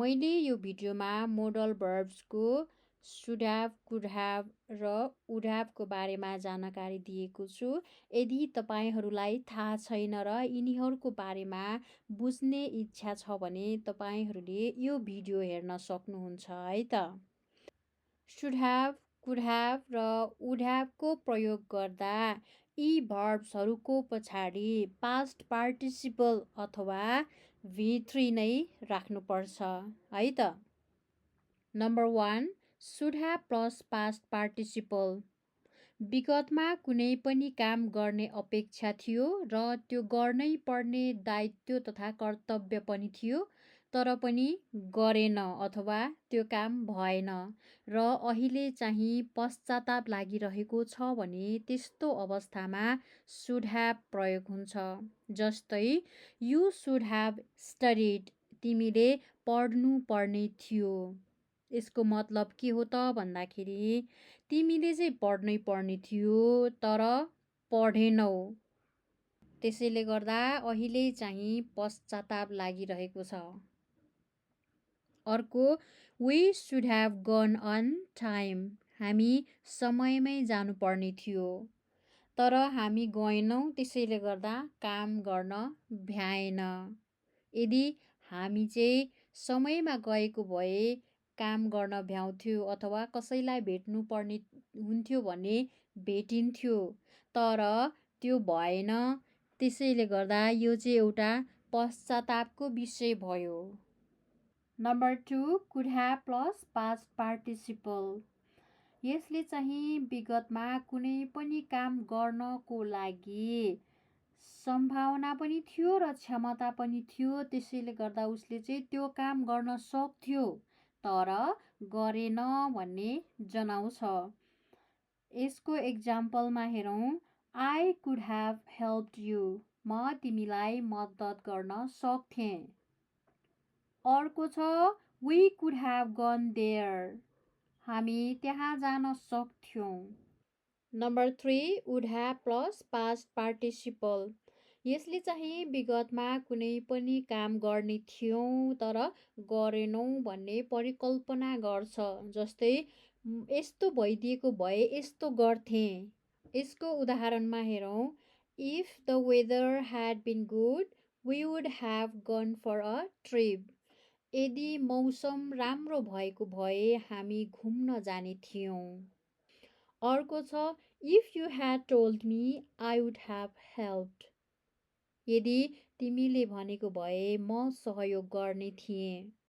मैले यो भिडियोमा model भर्ब्सको should have, could have र would have को बारेमा जानकारी दिएको छु। यदि तपाईहरूलाई थाहा छैन र यिनीहरूको बारेमा बुझ्ने इच्छा छ भने तपाईहरूले यो भिडियो हेर्न सक्नुहुन्छ है त। should have, could have र would have को प्रयोग गर्दा यी भर्ब्सहरूको पछाडि past participle अथवा V3 नै राख्नुपर्छ है त। Number 1 should have plus past participle। विगतमा कुनै पनि काम गर्ने अपेक्षा थियो र त्यो गर्नै पर्ने दायित्व तथा कर्तव्य पनि थियो, तर पनि गरेन अथवा त्यो काम भएन र अहिले चाहिँ पश्चाताप लागिरहेको छ भने त्यस्तो अवस्थामा should have प्रयोग हुन्छ। जस्तै you should have studied, तिमीले पढ्नु पर्ने थियो। यसको मतलब के हो त भन्दाखेरि तिमीले चाहिँ पढ्नै पर्ने थियो तर पढेनौ, त्यसैले गर्दा अहिले चाहिँ पश्चाताप लागिरहेको छ। अर्को we should have gone on time, हामी समयमै जानुपर्ने थियो तर हामी गएनौँ, त्यसैले गर्दा काम गर्न भ्याएन। यदि हामी चाहिँ समयमा गएको भए काम गर्न भ्याउँथ्यो अथवा कसैलाई भेट्नु पर्ने हुन्थ्यो भने भेटिन्थ्यो, तर त्यो भएन, त्यसैले गर्दा यो चाहिँ एउटा पश्चातापको विषय भयो। Number 2 could have plus past participle। यसले चाहिँ विगतमा कुनै पनि काम गर्नको लागि सम्भावना पनि थियो र क्षमता पनि थियो, त्यसैले गर्दा उसले चाहिँ त्यो काम गर्न सक्थ्यो तर गरेन भन्ने जनाउँछ। यसको एक्जाम्पलमा हेरौँ, I could have helped you, म तिमीलाई मद्दत गर्न सक्थेँ। अर्को छ we could have gone there, हामी त्यहाँ जान सक्थ्यौँ। Number 3 would have plus past participle। यसले चाहिँ विगतमा कुनै पनि काम गर्ने थियौँ तर गरेनौँ भन्ने परिकल्पना गर्छ। जस्तै यस्तो भइदिएको भए यस्तो गर्थेँ। यसको उदाहरणमा हेरौँ, if the weather had been good, we would have gone for a trip। यदि मौसम राम्रो भएको भए हामी घुम्न जाने थियौँ। अर्को छ if you had told me, I would have helped। यदि तिमीले भनेको भए म सहयोग गर्ने थिएँ।